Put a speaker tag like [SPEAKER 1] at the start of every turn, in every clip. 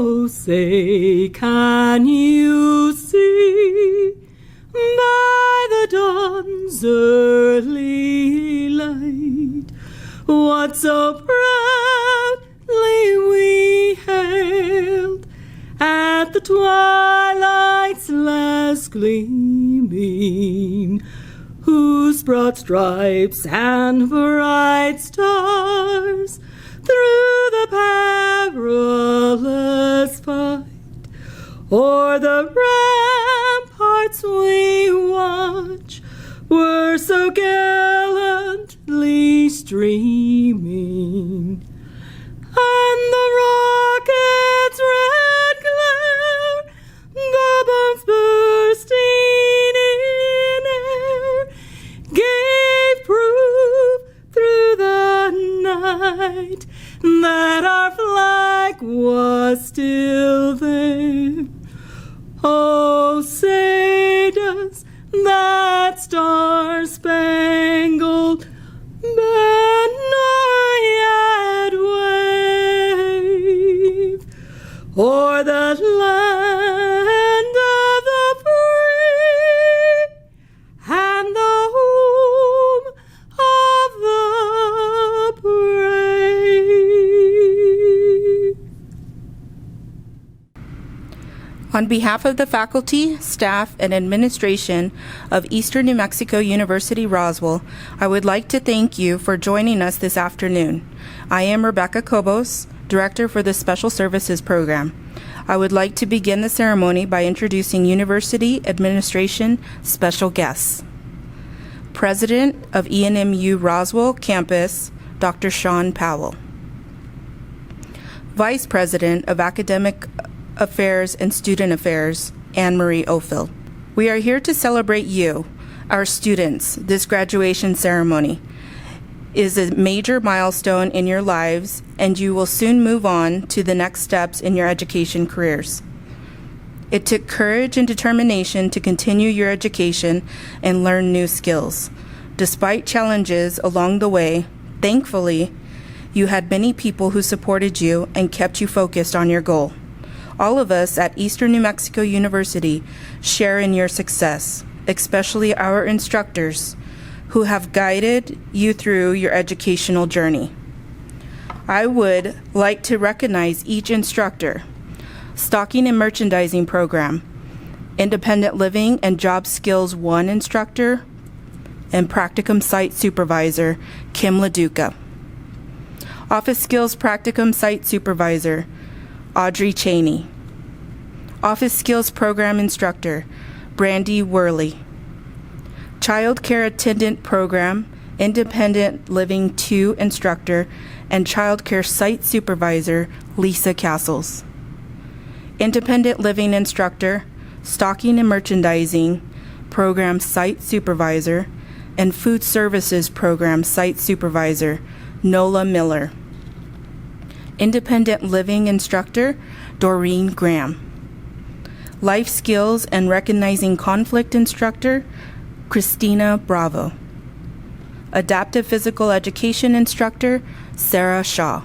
[SPEAKER 1] Oh, say, can you see by the dawn's early light what so proudly we hailed at the twilight's last gleaming, whose broad stripes and bright stars through the perilous fight o'er the ramparts we watch were so gallantly streaming, and the rocket's red glare, the bombs bursting in air, gave proof through the night that our flag was still there. Oh, say does that star-spangled banner yet wave o'er the land of the free and the home of the brave?
[SPEAKER 2] On behalf of the faculty, staff, and administration of Eastern New Mexico University Roswell, I would like to thank you for joining us this afternoon. I am Rebecca Cobos, Director for the Special Services Program. I would like to begin the ceremony by introducing University Administration special guests. President of ENMU-Roswell Campus, Dr. Sean Powell. Vice President of Academic Affairs and Student Affairs, Anne-Marie Ophil. We are here to celebrate you, our students. This graduation ceremony is a major milestone in your lives, and you will soon move on to the next steps in your education careers. It took courage and determination to continue your education and learn new skills. Despite challenges along the way, thankfully, you had many people who supported you and kept you focused on your goal. All of us at Eastern New Mexico University share in your success, especially our instructors who have guided you through your educational journey. I would like to recognize each instructor: Stocking and Merchandising Program, Independent Living and Job Skills 1 instructor, and Practicum Site Supervisor, Kim LaDuca. Office Skills Practicum Site Supervisor, Audrey Cheney. Office Skills Program Instructor, Brandy Worley. Child Care Attendant Program, Independent Living 2 Instructor, and Child Care Site Supervisor, Lisa Castles. Independent Living Instructor, Stocking and Merchandising Program Site Supervisor, and Food Services Program Site Supervisor, Nola Miller. Independent Living Instructor, Doreen Graham. Life Skills and Recognizing Conflict Instructor, Christina Bravo. Adaptive Physical Education Instructor, Sarah Shaw.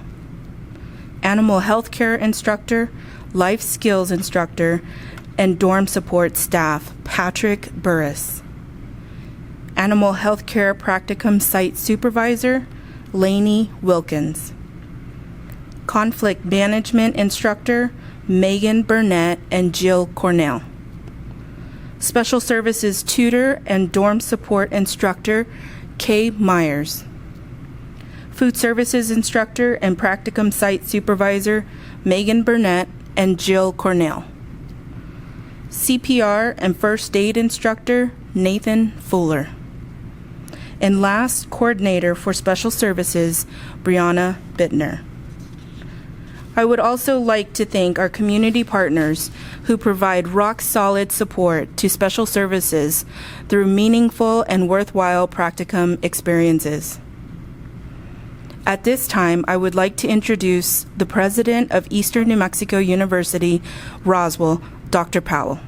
[SPEAKER 2] Animal Health Care Instructor, Life Skills Instructor, and Dorm Support Staff, Patrick Burris. Animal Health Care Practicum Site Supervisor, Lainey Wilkins. Conflict Management Instructor, Megan Burnett and Jill Cornell. Special Services Tutor and Dorm Support Instructor, Kay Myers. Food Services Instructor and Practicum Site Supervisor, Megan Burnett and Jill Cornell. CPR and First Aid Instructor, Nathan Fuller. And last, Coordinator for Special Services, Brianna Bittner. I would also like to thank our community partners who provide rock-solid support to special services through meaningful and worthwhile practicum experiences. At this time, I would like to introduce the President of Eastern New Mexico University, Roswell, Dr. Powell.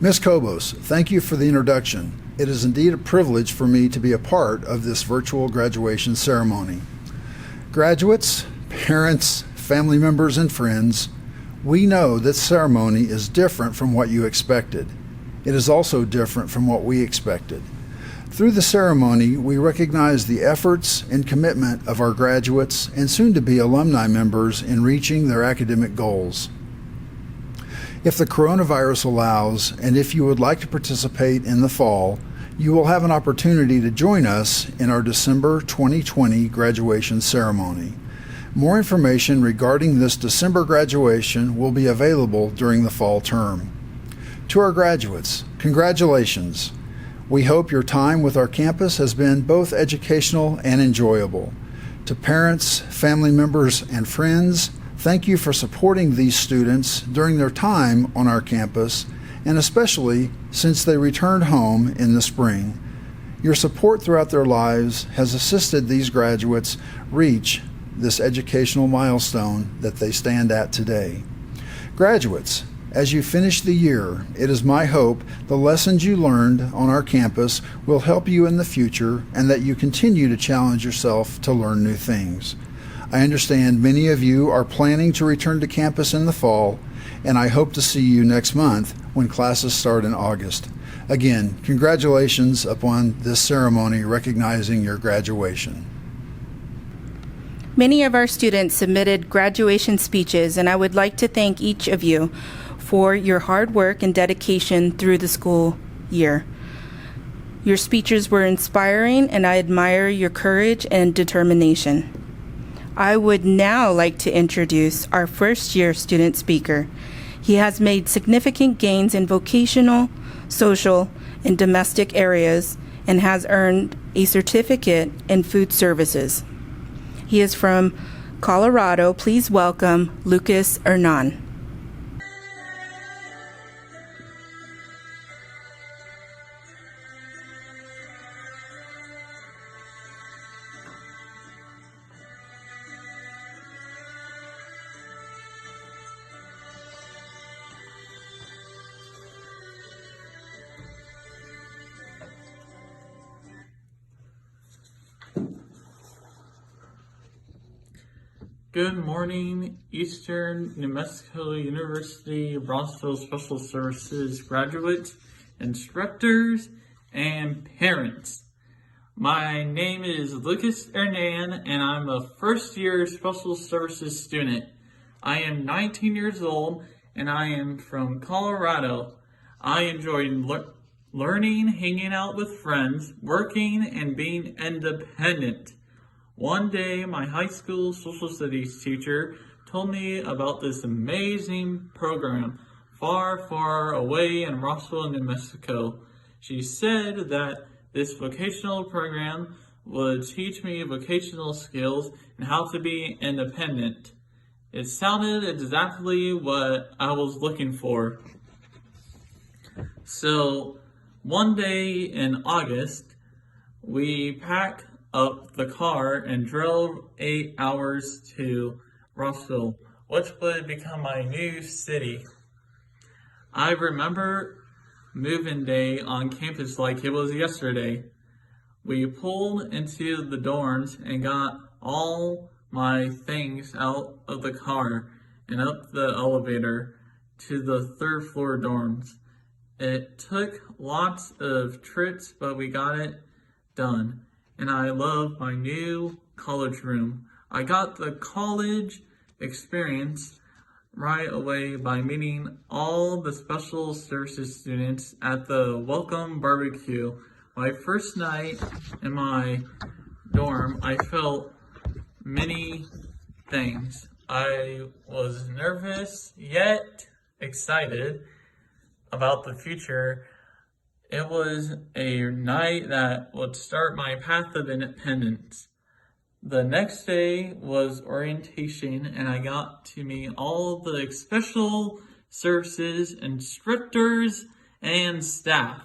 [SPEAKER 3] Ms. Cobos, thank you for the introduction. It is indeed a privilege for me to be a part of this virtual graduation ceremony. Graduates, parents, family members, and friends, we know this ceremony is different from what you expected. It is also different from what we expected. Through the ceremony, we recognize the efforts and commitment of our graduates and soon-to-be alumni members in reaching their academic goals. If the coronavirus allows, and if you would like to participate in the fall, you will have an opportunity to join us in our December 2020 graduation ceremony. More information regarding this December graduation will be available during the fall term. To our graduates, congratulations. We hope your time with our campus has been both educational and enjoyable. To parents, family members, and friends, thank you for supporting these students during their time on our campus, and especially since they returned home in the spring. Your support throughout their lives has assisted these graduates reach this educational milestone that they stand at today. Graduates, as you finish the year, it is my hope the lessons you learned on our campus will help you in the future and that you continue to challenge yourself to learn new things. I understand many of you are planning to return to campus in the fall, and I hope to see you next month when classes start in August. Again, congratulations upon this ceremony recognizing your graduation.
[SPEAKER 2] Many of our students submitted graduation speeches, and I would like to thank each of you for your hard work and dedication through the school year. Your speeches were inspiring, and I admire your courage and determination. I would now like to introduce our first-year student speaker. He has made significant gains in vocational, social, and domestic areas and has earned a certificate in food services. He is from Colorado. Please welcome Lucas Hernan.
[SPEAKER 4] Good morning, Eastern New Mexico University Roswell Special Services graduates, instructors, and parents. My name is Lucas Hernan, and I'm a first-year Special Services student. I am 19 years old, and I am from Colorado. I enjoy learning, hanging out with friends, working, and being independent. One day, my high school social studies teacher told me about this amazing program far, far away in Roswell, New Mexico. She said that this vocational program would teach me vocational skills and how to be independent. It sounded exactly what I was looking for. So, one day in August, we packed up the car and drove 8 hours to Roswell, which would become my new city. I remember move-in day on campus like it was yesterday. We pulled into the dorms and got all my things out of the car and up the elevator to the third floor dorms. It took lots of trips, but we got it done. And I love my new college room. I got the college experience right away by meeting all the special services students at the welcome barbecue. My first night in my dorm, I felt many things. I was nervous yet excited about the future. It was a night that would start my path of independence. The next day was orientation, and I got to meet all the special services instructors and staff.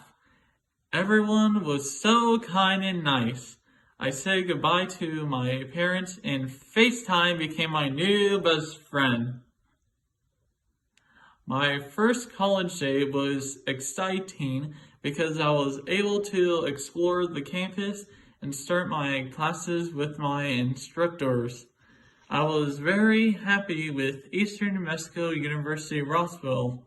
[SPEAKER 4] Everyone was so kind and nice. I said goodbye to my parents, and FaceTime became my new best friend. My first college day was exciting because I was able to explore the campus and start my classes with my instructors. I was very happy with Eastern New Mexico University Roswell.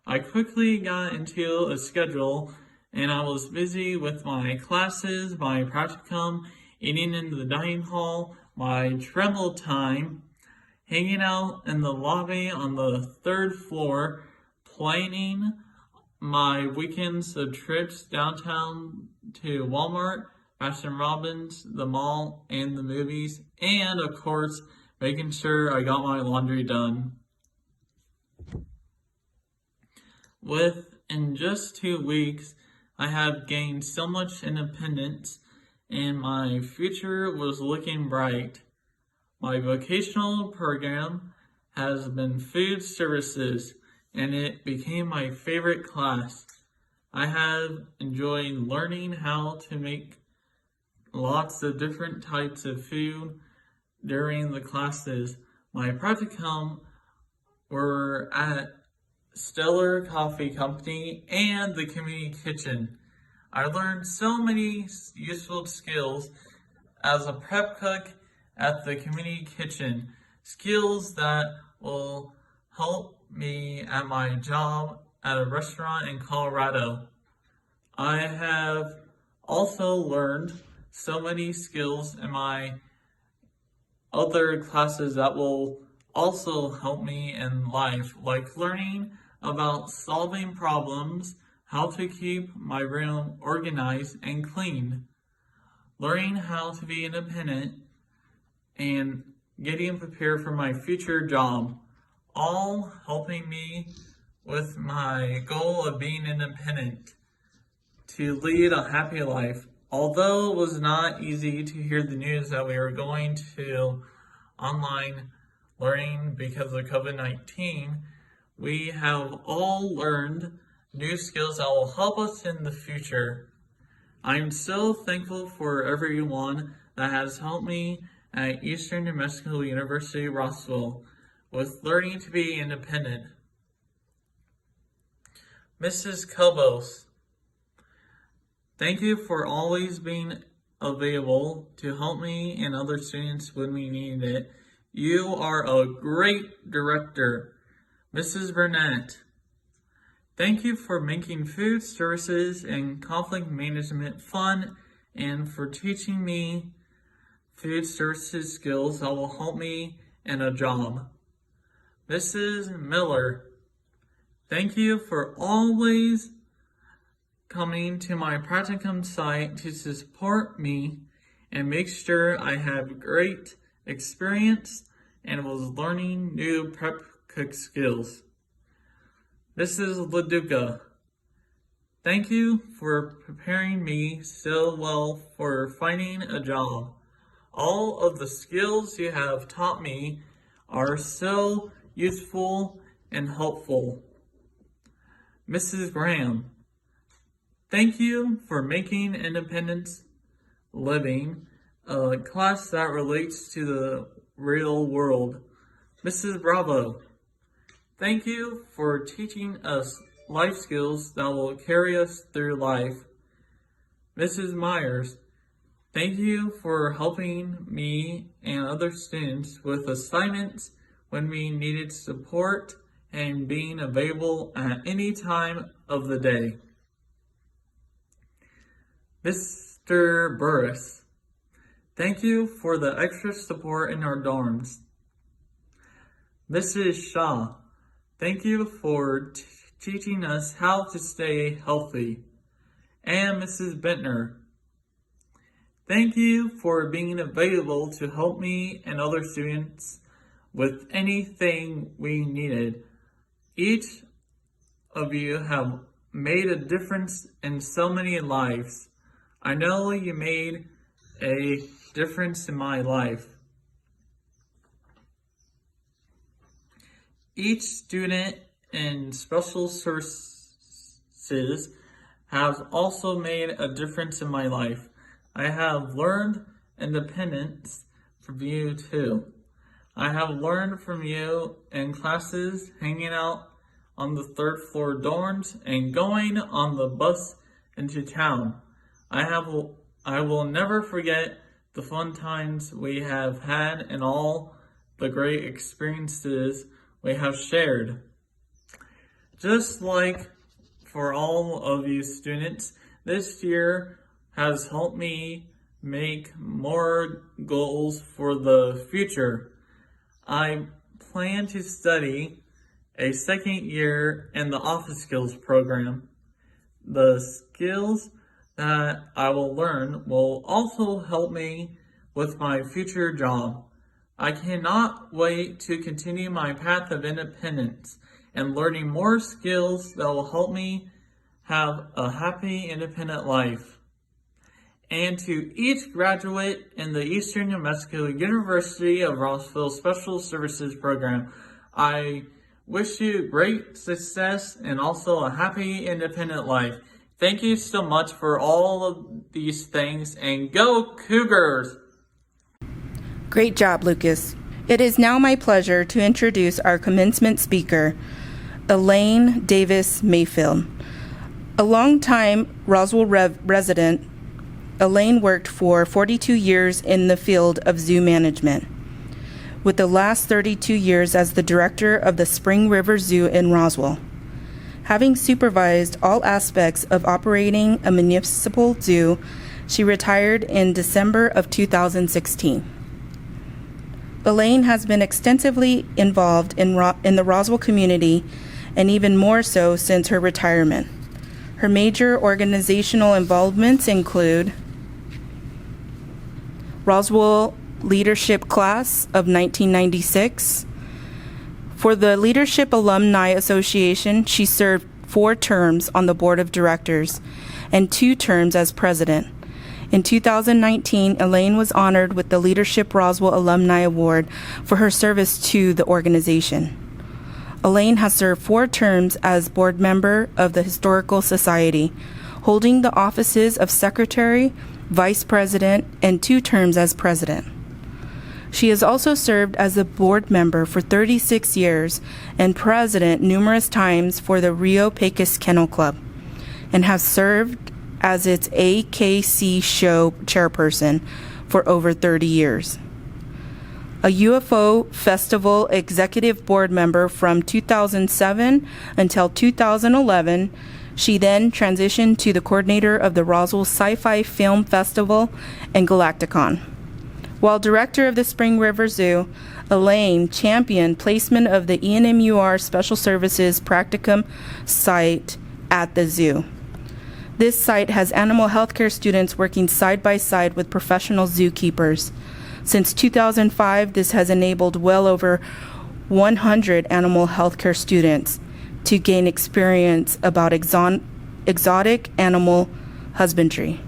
[SPEAKER 4] I quickly got into a schedule and I was busy with my classes, my practicum, eating in the dining hall, my travel time, hanging out in the lobby on the third floor, planning my weekends of trips downtown to Walmart, Baskin Robbins, the mall, and the movies, and of course, making sure I got my laundry done. In just 2 weeks, I have gained so much independence, and my future was looking bright. My vocational program has been food services, and it became my favorite class. I have enjoyed learning how to make lots of different types of food during the classes. My practicum were at Stellar Coffee Company and the community kitchen. I learned so many useful skills as a prep cook at the community kitchen, skills that will help me at my job at a restaurant in Colorado. I have also learned so many skills in my other classes that will also help me in life, like learning about solving problems, how to keep my room organized and clean, learning how to be independent, and getting prepared for my future job, all helping me with my goal of being independent, to lead a happy life. Although it was not easy to hear the news that we were going to online learning because of COVID-19, we have all learned new skills that will help us in the future. I'm so thankful for everyone that has helped me at Eastern New Mexico University Roswell with learning to be independent. Mrs. Cobos, thank you for always being available to help me and other students when we need it. You are a great director. Mrs. Burnett, thank you for making food services and conflict management fun and for teaching me food services skills that will help me in a job. Mrs. Miller, thank you for always coming to my practicum site to support me and make sure I have great experience and was learning new prep cook skills. Mrs. LaDuca, thank you for preparing me so well for finding a job. All of the skills you have taught me are so useful and helpful. Mrs. Graham, thank you for making independence living a class that relates to the real world. Mrs. Bravo, thank you for teaching us life skills that will carry us through life. Mrs. Myers, thank you for helping me and other students with assignments when we needed support and being available at any time of the day. Mr. Burris, thank you for the extra support in our dorms. Mrs. Shaw, thank you for teaching us how to stay healthy. And Mrs. Bentner, thank you for being available to help me and other students with anything we needed. Each of you have made a difference in so many lives. I know you made a difference in my life. Each student in special services has also made a difference in my life. I have learned independence from you too. I have learned from you in classes, hanging out on the third floor dorms, and going on the bus into town. I will never forget the fun times we have had and all the great experiences we have shared. Just like for all of you students, this year has helped me make more goals for the future. I plan to study a second year in the office skills program. The skills that I will learn will also help me with my future job. I cannot wait to continue my path of independence and learning more skills that will help me have a happy, independent life. And to each graduate in the Eastern New Mexico University of Roswell Special Services Program, I wish you great success and also a happy, independent life. Thank you so much for all of these things, and go Cougars!
[SPEAKER 2] Great job, Lucas. It is now my pleasure to introduce our commencement speaker, Elaine Davis Mayfield. A longtime Roswell resident, Elaine worked for 42 years in the field of zoo management, with the last 32 years as the director of the Spring River Zoo in Roswell. Having supervised all aspects of operating a municipal zoo, she retired in December of 2016. Elaine has been extensively involved in the Roswell community, and even more so since her retirement. Her major organizational involvements include Roswell Leadership Class of 1996. For the Leadership Alumni Association, she served 4 terms on the board of directors and 2 terms as president. In 2019, Elaine was honored with the Leadership Roswell Alumni Award for her service to the organization. Elaine has served 4 terms as board member of the Historical Society, holding the offices of secretary, vice president, and 2 terms as president. She has also served as a board member for 36 years and president numerous times for the Rio Pecos Kennel Club, and has served as its AKC show chairperson for over 30 years. A UFO Festival executive board member from 2007 until 2011, she then transitioned to the coordinator of the Roswell Sci-Fi Film Festival and Galacticon. While director of the Spring River Zoo, Elaine championed placement of the ENMU-R Special Services Practicum site at the zoo. This site has animal healthcare students working side by side with professional zookeepers. Since 2005, this has enabled well over 100 animal healthcare students to gain experience about exotic animal husbandry.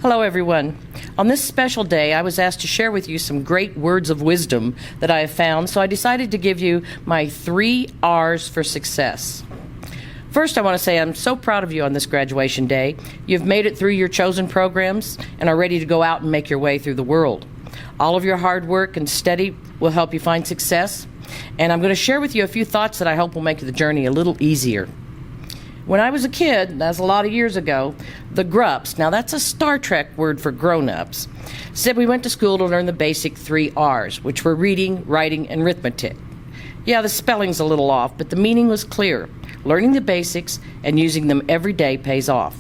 [SPEAKER 5] Hello, everyone. On this special day, I was asked to share with you some great words of wisdom that I have found, so I decided to give you my 3 R's for success. First, I want to say I'm so proud of you on this graduation day. You've made it through your chosen programs and are ready to go out and make your way through the world. All of your hard work and study will help you find success, and I'm going to share with you a few thoughts that I hope will make the journey a little easier. When I was a kid, that's a lot of years ago, the Grups, now that's a Star Trek word for grown-ups, said we went to school to learn the basic 3 R's, which were reading, writing, and arithmetic. Yeah, the spelling's a little off, but the meaning was clear. Learning the basics and using them every day pays off.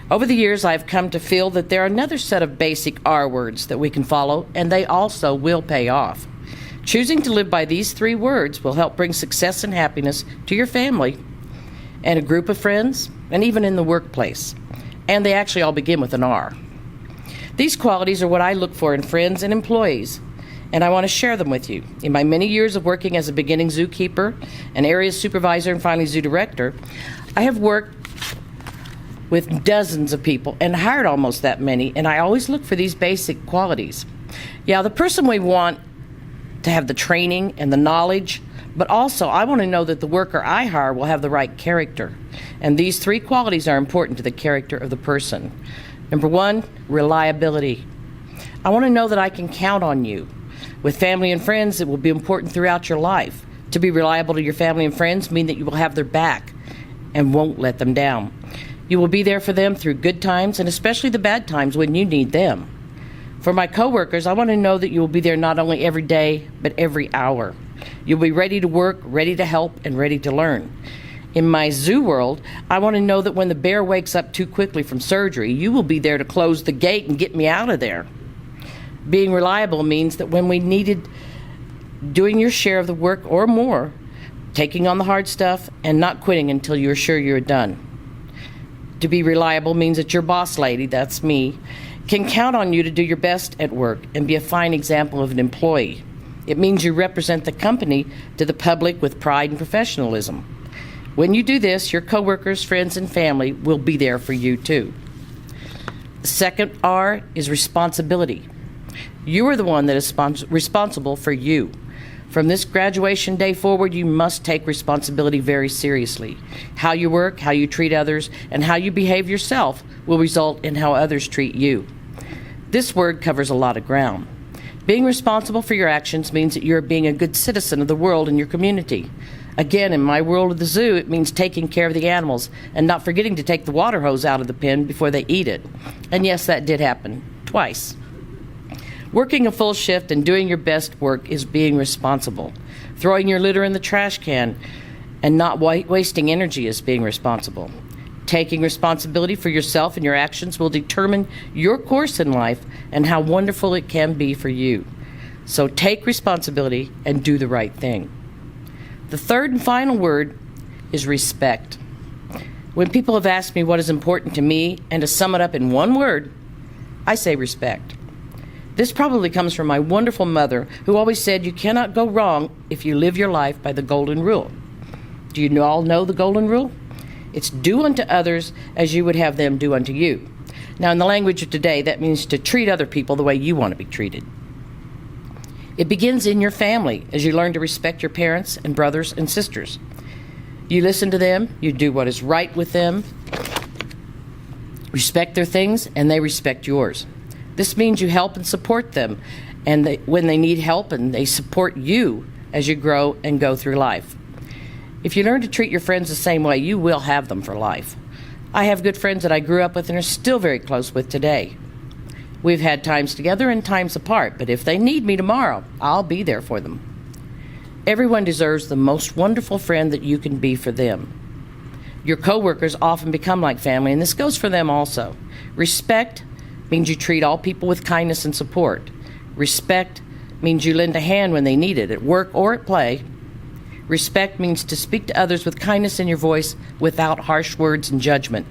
[SPEAKER 5] Over the years, I've come to feel that there are another set of basic R words that we can follow, and they also will pay off. Choosing to live by these 3 words will help bring success and happiness to your family and a group of friends, and even in the workplace. And they actually all begin with an R. These qualities are what I look for in friends and employees, and I want to share them with you. In my many years of working as a beginning zookeeper, an area supervisor, and finally zoo director, I have worked with dozens of people and hired almost that many, and I always look for these basic qualities. Yeah, the person we want to have the training and the knowledge, but also I want to know that the worker I hire will have the right character. And these 3 qualities are important to the character of the person. Number 1, reliability. I want to know that I can count on you. With family and friends, it will be important throughout your life. To be reliable to your family and friends means that you will have their back and won't let them down. You will be there for them through good times and especially the bad times when you need them. For my coworkers, I want to know that you will be there not only every day, but every hour. You'll be ready to work, ready to help, and ready to learn. In my zoo world, I want to know that when the bear wakes up too quickly from surgery, you will be there to close the gate and get me out of there. Being reliable means that when we needed doing your share of the work or more, taking on the hard stuff, and not quitting until you're sure you're done. To be reliable means that your boss lady, that's me, can count on you to do your best at work and be a fine example of an employee. It means you represent the company to the public with pride and professionalism. When you do this, your coworkers, friends, and family will be there for you too. The second R is responsibility. You are the one that is responsible for you. From this graduation day forward, you must take responsibility very seriously. How you work, how you treat others, and how you behave yourself will result in how others treat you. This word covers a lot of ground. Being responsible for your actions means that you're being a good citizen of the world and your community. Again, in my world of the zoo, it means taking care of the animals and not forgetting to take the water hose out of the pen before they eat it. And yes, that did happen twice. Working a full shift and doing your best work is being responsible. Throwing your litter in the trash can and not wasting energy is being responsible. Taking responsibility for yourself and your actions will determine your course in life and how wonderful it can be for you. So take responsibility and do the right thing. The third and final word is respect. When people have asked me what is important to me, and to sum it up in one word, I say respect. This probably comes from my wonderful mother, who always said you cannot go wrong if you live your life by the golden rule. Do you all know the golden rule? It's do unto others as you would have them do unto you. Now, in the language of today, that means to treat other people the way you want to be treated. It begins in your family as you learn to respect your parents and brothers and sisters. You listen to them, you do what is right with them, respect their things, and they respect yours. This means you help and support them, and when they need help, and they support you as you grow and go through life. If you learn to treat your friends the same way, you will have them for life. I have good friends that I grew up with and are still very close with today. We've had times together and times apart, but if they need me tomorrow, I'll be there for them. Everyone deserves the most wonderful friend that you can be for them. Your coworkers often become like family, and this goes for them also. Respect means you treat all people with kindness and support. Respect means you lend a hand when they need it, at work or at play. Respect means to speak to others with kindness in your voice without harsh words and judgment.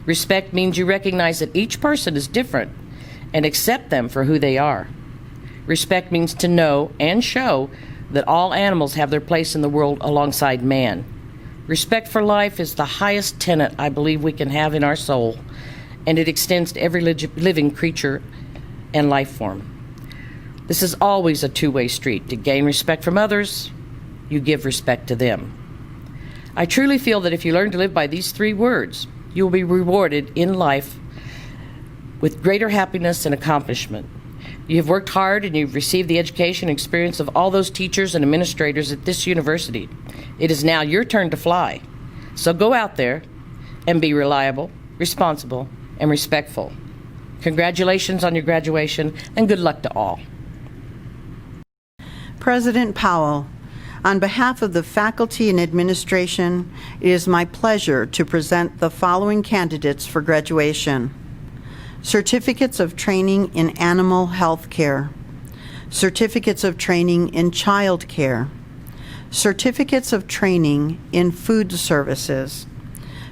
[SPEAKER 5] Respect means you recognize that each person is different and accept them for who they are. Respect means to know and show that all animals have their place in the world alongside man. Respect for life is the highest tenet I believe we can have in our soul, and it extends to every living creature and life form. This is always a two-way street. To gain respect from others, you give respect to them. I truly feel that if you learn to live by these three words, you will be rewarded in life with greater happiness and accomplishment. You have worked hard and you've received the education and experience of all those teachers and administrators at this university. It is now your turn to fly. So go out there and be reliable, responsible, and respectful. Congratulations on your graduation, and good luck to all.
[SPEAKER 6] President Powell, on behalf of the faculty and administration, it is my pleasure to present the following candidates for graduation. Certificates of Training in Animal Health Care, Certificates of Training in Child Care, Certificates of Training in Food Services,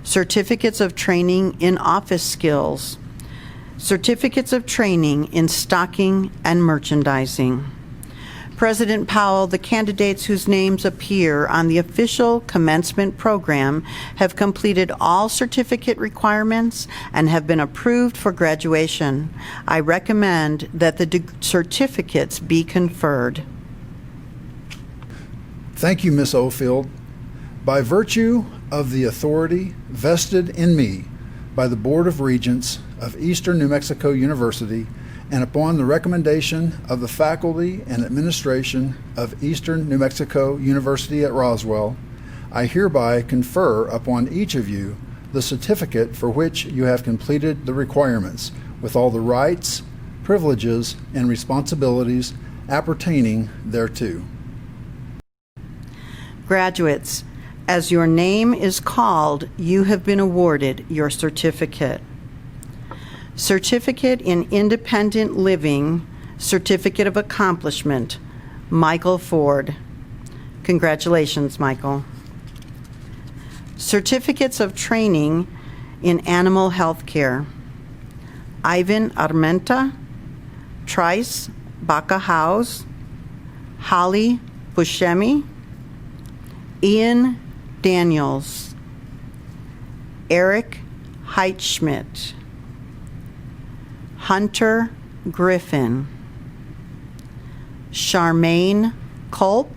[SPEAKER 6] Certificates of Training in Office Skills, Certificates of Training in Stocking and Merchandising. President Powell, the candidates whose names appear on the official commencement program have completed all certificate requirements and have been approved for graduation. I recommend that the certificates be conferred.
[SPEAKER 3] Thank you, Ms. Ofield. By virtue of the authority vested in me by the Board of Regents of Eastern New Mexico University, and upon the recommendation of the faculty and administration of Eastern New Mexico University at Roswell, I hereby confer upon each of you the certificate for which you have completed the requirements, with all the rights, privileges, and responsibilities appertaining thereto.
[SPEAKER 6] Graduates, as your name is called, you have been awarded your certificate. Certificate in Independent Living, Certificate of Accomplishment, Michael Ford. Congratulations, Michael. Certificates of Training in Animal Health Care, Ivan Armenta, Trice Baca-House, Holly Buscemi, Ian Daniels, Eric Heitschmidt, Hunter Griffin, Charmaine Culp,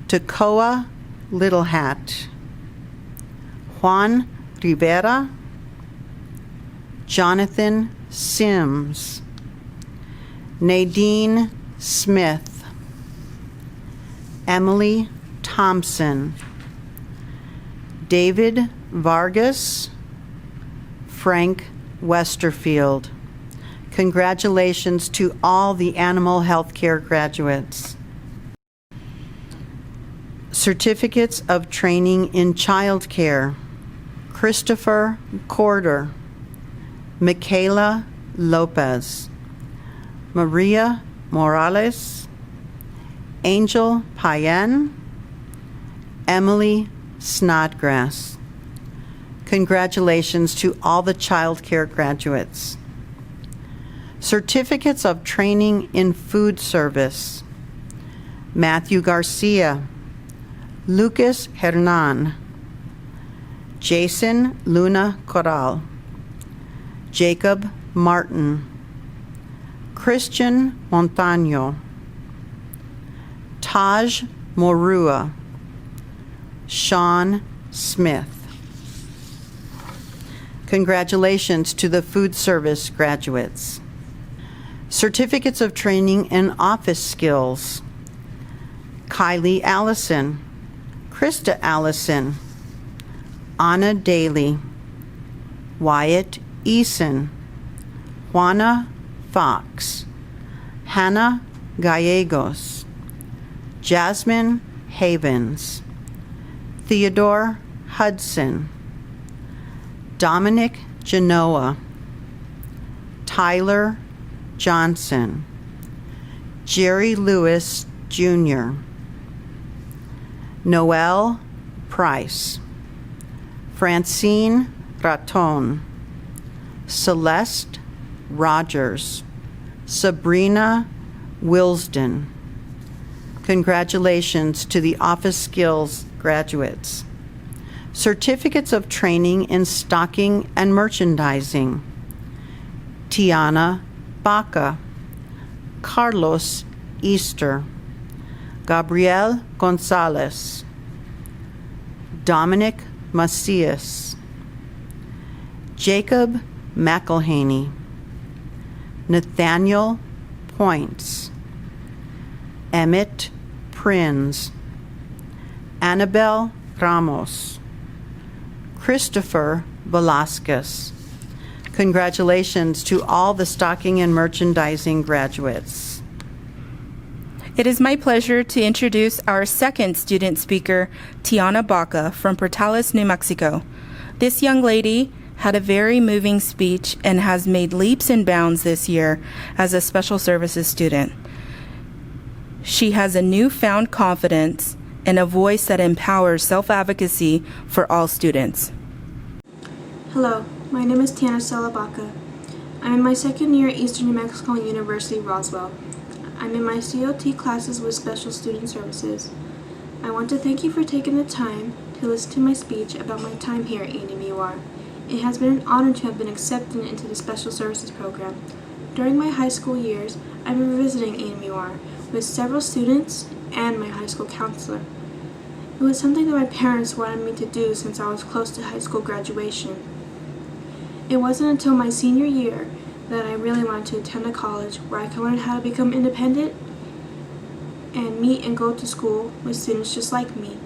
[SPEAKER 6] Tekoa Little Hat, Juan Rivera, Jonathan Sims, Nadine Smith, Emily Thompson, David Vargas, Frank Westerfield. Congratulations to all the animal health care graduates. Certificates of Training in Child Care, Christopher Corder, Michaela Lopez, Maria Morales, Angel Payen, Emily Snodgrass. Congratulations to all the child care graduates. Certificates of Training in Food Service, Matthew Garcia, Lucas Hernan, Jason Luna Corral, Jacob Martin, Christian Montaño, Taj Morua, Sean Smith. Congratulations to the food service graduates. Certificates of Training in Office Skills, Kylie Allison, Krista Allison, Anna Daly, Wyatt Eason, Juana Fox, Hannah Gallegos, Jasmine Havens, Theodore Hudson, Dominic Genoa, Tyler Johnson, Jerry Lewis Jr., Noel Price, Francine Raton, Celeste Rogers, Sabrina Wilsden. Congratulations to the Office Skills graduates. Certificates of Training in Stocking and Merchandising, Tiana Baca, Carlos Easter, Gabriel Gonzalez, Dominic Macias, Jacob McElhaney, Nathaniel Points, Emmett Prinz, Annabelle Ramos, Christopher Velasquez. Congratulations to all the stocking and merchandising graduates.
[SPEAKER 2] It is my pleasure to introduce our second student speaker, Tiana Baca from Portales, New Mexico. This young lady had a very moving speech and has made leaps and bounds this year as a special services student. She has a newfound confidence and a voice that empowers self-advocacy for all students.
[SPEAKER 7] Hello, my name is Tiana Baca. I'm in my second year at Eastern New Mexico University, Roswell. I'm in my COT classes with Special Student Services. I want to thank you for taking the time to listen to my speech about my time here at ENMU-R. It has been an honor to have been accepted into the Special Services program. During my high school years, I've been visiting ENMU-R with several students and my high school counselor. It was something that my parents wanted me to do since I was close to high school graduation. It wasn't until my senior year that I really wanted to attend a college where I could learn how to become independent and meet and go to school with students just like me.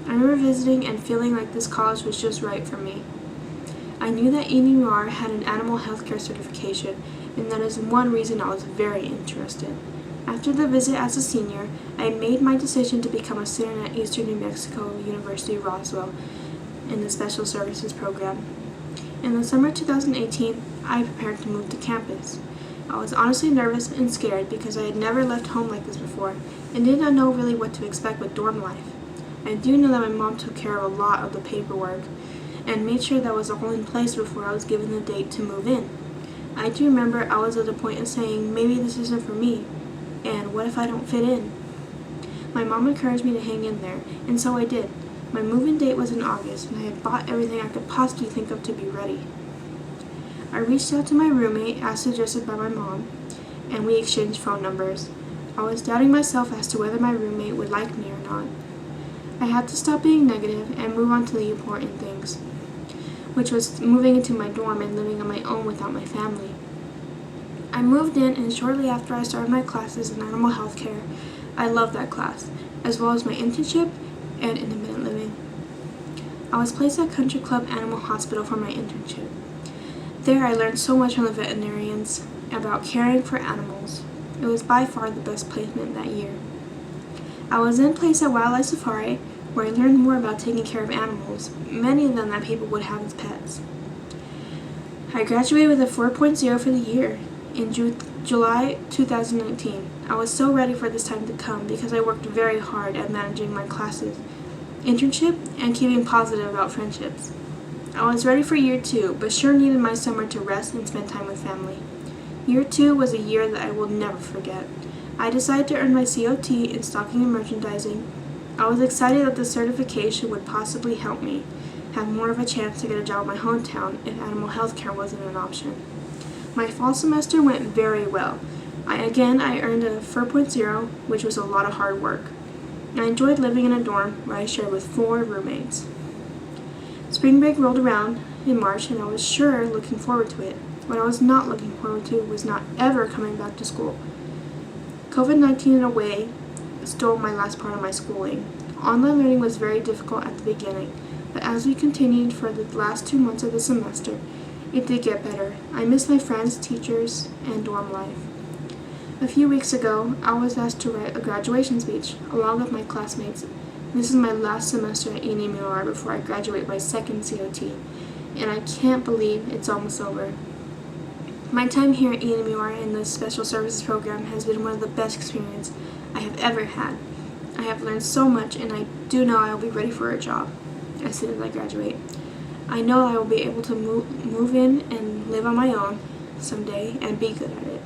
[SPEAKER 7] I remember visiting and feeling like this college was just right for me. I knew that ENMU-R had an animal healthcare certification, and that is one reason I was very interested. After the visit as a senior, I made my decision to become a student at Eastern New Mexico University Roswell in the Special Services program. In the summer 2018, I prepared to move to campus. I was honestly nervous and scared because I had never left home like this before and did not know really what to expect with dorm life. I do know that my mom took care of a lot of the paperwork and made sure that was all in place before I was given the date to move in. I do remember I was at the point of saying, maybe this isn't for me, and what if I don't fit in? My mom encouraged me to hang in there, and so I did. My move-in date was in August, and I had bought everything I could possibly think of to be ready. I reached out to my roommate, as suggested by my mom, and we exchanged phone numbers. I was doubting myself as to whether my roommate would like me or not. I had to stop being negative and move on to the important things, which was moving into my dorm and living on my own without my family. I moved in, and shortly after I started my classes in animal health care, I loved that class, as well as my internship and independent living. I was placed at Country Club Animal Hospital for my internship. There I learned so much from the veterinarians about caring for animals. It was by far the best placement that year. I was then placed at Wildlife Safari, where I learned more about taking care of animals, many of them that people would have as pets. I graduated with a 4.0 for the year. In July 2019, I was so ready for this time to come because I worked very hard at managing my classes, internship, and keeping positive about friendships. I was ready for year 2, but sure needed my summer to rest and spend time with family. Year 2 was a year that I will never forget. I decided to earn my COT in stocking and merchandising. I was excited that the certification would possibly help me have more of a chance to get a job in my hometown if animal health care wasn't an option. My fall semester went very well. I earned a 4.0, which was a lot of hard work. I enjoyed living in a dorm where I shared with 4 roommates. Spring break rolled around in March, and I was sure looking forward to it. What I was not looking forward to was not ever coming back to school. COVID-19 in a way stole my last part of my schooling. Online learning was very difficult at the beginning, but as we continued for the last 2 months of the semester, it did get better. I missed my friends, teachers, and dorm life. A few weeks ago, I was asked to write a graduation speech along with my classmates. This is my last semester at ENMU-R before I graduate my second COT, and I can't believe it's almost over. My time here at ENMU-R in the Special Services program has been one of the best experiences I have ever had. I have learned so much, and I do know I will be ready for a job as soon as I graduate. I know I will be able to move in and live on my own someday and be good at it.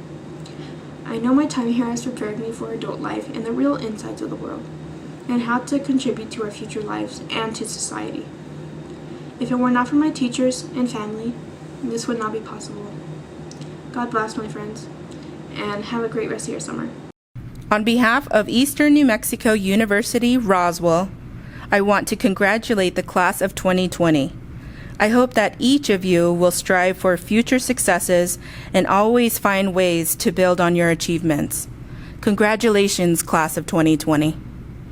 [SPEAKER 7] I know my time here has prepared me for adult life and the real insides of the world, and how to contribute to our future lives and to society. If it were not for my teachers and family, this would not be possible. God bless, my friends, and have a great rest of your summer.
[SPEAKER 2] On behalf of Eastern New Mexico University Roswell, I want to congratulate the class of 2020. I hope that each of you will strive for future successes and always find ways to build on your achievements. Congratulations, class of 2020.